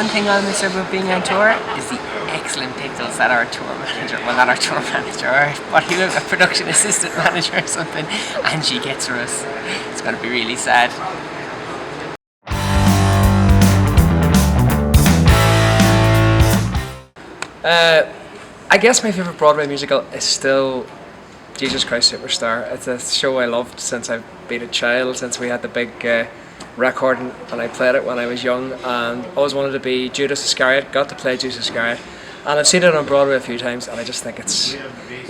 one thing I'll miss about being on tour is the excellent pickles that our tour manager, well not our tour manager, but he was a production assistant manager or something, and she gets for us. It's going to be really sad. I guess my favourite Broadway musical is still Jesus Christ Superstar. It's a show I loved since I've been a child, since we had the big record and I played it when I was young, and always wanted to be Judas Iscariot, got to play Judas Iscariot, and I've seen it on Broadway a few times, and I just think it's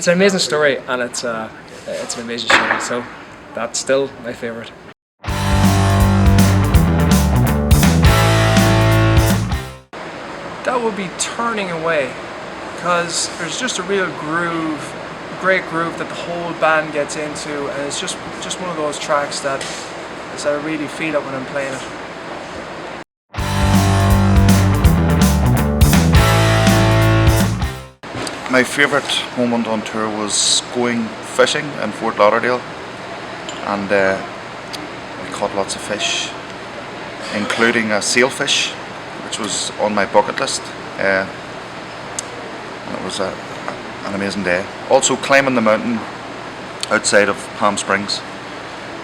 an amazing story, and it's an amazing show, so that's still my favourite. That would be Turning Away, because there's just a real groove, great groove that the whole band gets into, and it's just one of those tracks that I really feel it when I'm playing it. My favourite moment on tour was going fishing in Fort Lauderdale, and we caught lots of fish, including a sailfish, which was on my bucket list, and it was an amazing day. Also climbing the mountain outside of Palm Springs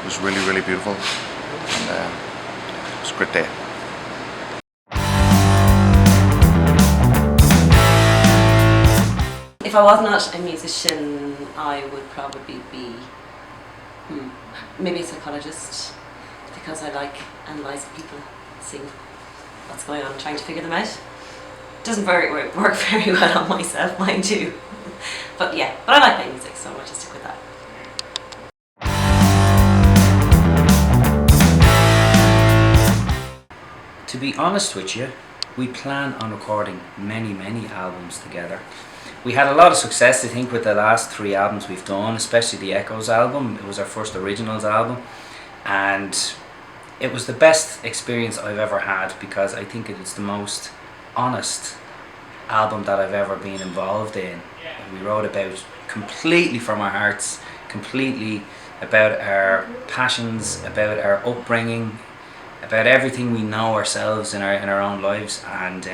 was really, really beautiful, and it was a great day. If I was not a musician, I would probably be maybe a psychologist, because I like analysing people, seeing what's going on, trying to figure them out. Doesn't work very well on myself, mind you. But I like playing music, so I'll just stick with that. To be honest with you, we plan on recording many albums together. We had a lot of success, I think, with the last 3 albums we've done, especially the Echoes album. It was our first originals album, and it was the best experience I've ever had, because I think it is the most honest album that I've ever been involved in. We wrote about completely from our hearts, completely about our passions, about our upbringing, about everything we know ourselves in our own lives, and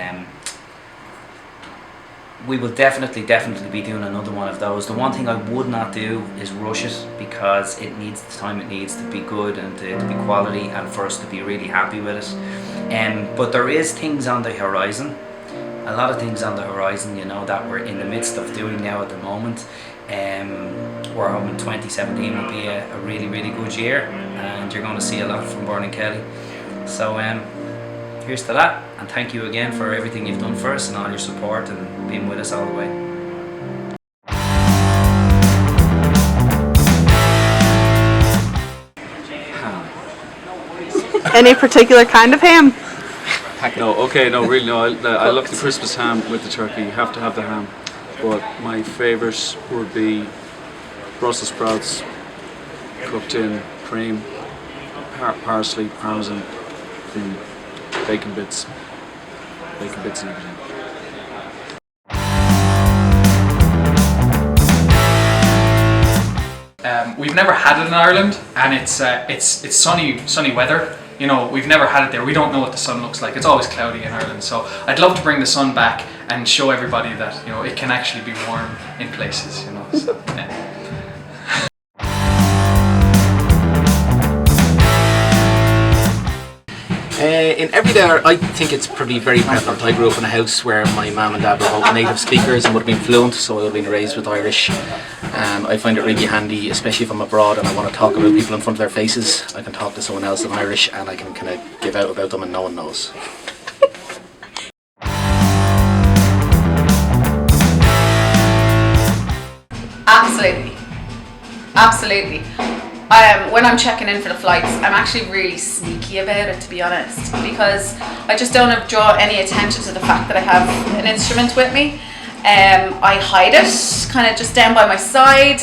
we will definitely be doing another one of those. The one thing I would not do is rush it, because it needs the time it needs to be good and to be quality, and for us to be really happy with it. But there is things on the horizon, a lot of things on the horizon, you know, that we're in the midst of doing now at the moment. We're hoping 2017 will be a really good year, and you're going to see a lot from Burn and Kelly. So here's to that, and thank you again for everything you've done for us and all your support and being with us all the way. Any particular kind of ham? No, okay, no, really, no. I love the Christmas ham with the turkey. You have to have the ham. But my favourite would be Brussels sprouts, cooked in cream, parsley, parmesan, and bacon bits and everything. We've never had it in Ireland, and it's sunny weather. You know, we've never had it there. We don't know what the sun looks like. It's always cloudy in Ireland. So I'd love to bring the sun back and show everybody that, you know, it can actually be warm in places. You know. So, yeah. In everyday, I think it's probably very prevalent. I grew up in a house where my mum and dad were both native speakers and would have been fluent, so I would have been raised with Irish. I find it really handy, especially if I'm abroad and I want to talk about people in front of their faces. I can talk to someone else in Irish and I can kind of give out about them and no one knows. Absolutely. When I'm checking in for the flights, I'm actually really sneaky about it, to be honest, because I just don't draw any attention to the fact that I have an instrument with me. I hide it kind of just down by my side.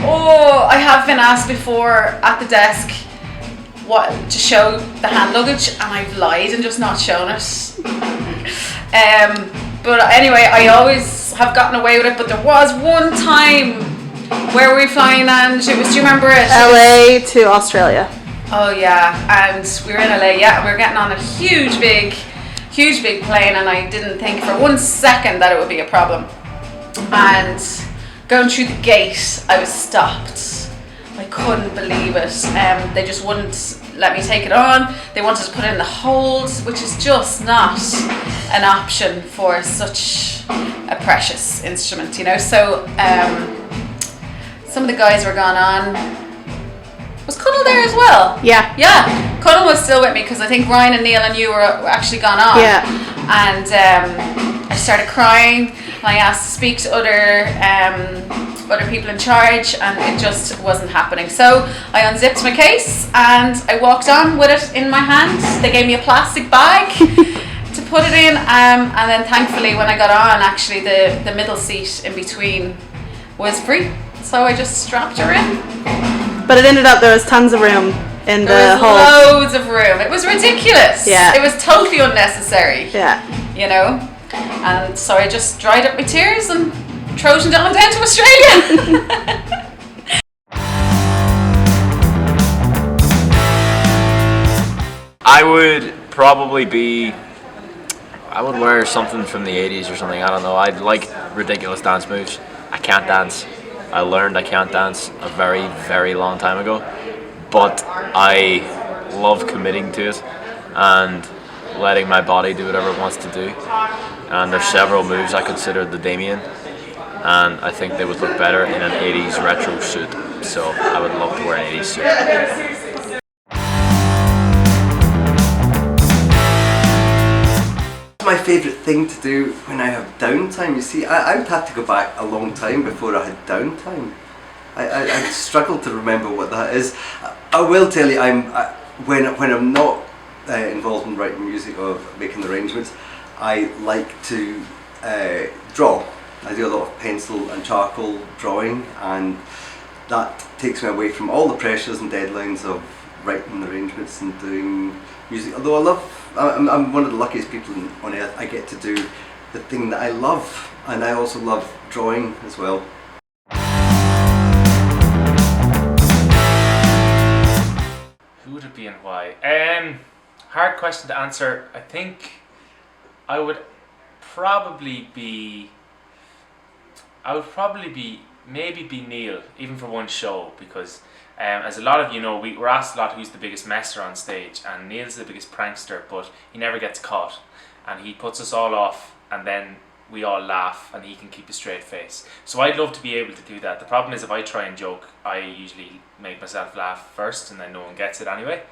Oh, I have been asked before at the desk to show the hand luggage, and I've lied and just not shown it. But anyway, I always have gotten away with it, but there was one time, where were we flying, and do you remember it? LA to Australia. Oh yeah, and we were in LA, yeah, and we were getting on a huge big huge big plane, and I didn't think for 1 second that it would be a problem. And going through the gate, I was stopped. I couldn't believe it. They just wouldn't let me take it on. They wanted to put it in the hold, which is just not an option for such a precious instrument, you know. So some of the guys were gone on. Was Cunnell there as well? Yeah. Yeah, Cunnell was still with me because I think Ryan and Neil and you were actually gone on. Yeah. And I started crying, and I asked to speak to other people in charge, and it just wasn't happening. So I unzipped my case and I walked on with it in my hand. They gave me a plastic bag to put it in, and then thankfully when I got on, actually the middle seat in between was free, so I just strapped her in. But it ended up there was tons of room in There the was hole. loads of room. It was ridiculous. Yeah. It was totally unnecessary. Yeah. You know? And so I just dried up my tears and Trojaned on down to Australia. I would probably be. I would wear something from the 80s or something. I don't know. I'd like ridiculous dance moves. I can't dance. I learned I can't dance a very, very long time ago. But I love committing to it and letting my body do whatever it wants to do. And there's several moves I consider the Damien, and I think they would look better in an 80s retro suit. So I would love to wear an 80s suit. My favourite thing to do when I have downtime. You see, I would have to go back a long time before I had downtime. I struggle to remember what that is. I will tell you, when I'm not involved in writing music or making arrangements, I like to draw. I do a lot of pencil and charcoal drawing, and that takes me away from all the pressures and deadlines of writing arrangements and doing music. Although I'm one of the luckiest people on earth. I get to do the thing that I love, and I also love drawing as well. Who would it be and why? Hard question to answer. I think I would probably be maybe be Neil, even for one show, because as a lot of you know, we're asked a lot who's the biggest messer on stage, and Neil's the biggest prankster, but he never gets caught, and he puts us all off, and then we all laugh, and he can keep a straight face. So I'd love to be able to do that. The problem is if I try and joke, I usually make myself laugh first, and then no one gets it anyway.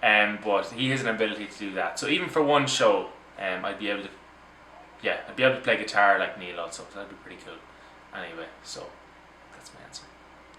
But he has an ability to do that. So even for one show, I'd be able to play guitar like Neil also. So that'd be pretty cool. Anyway, so that's my answer.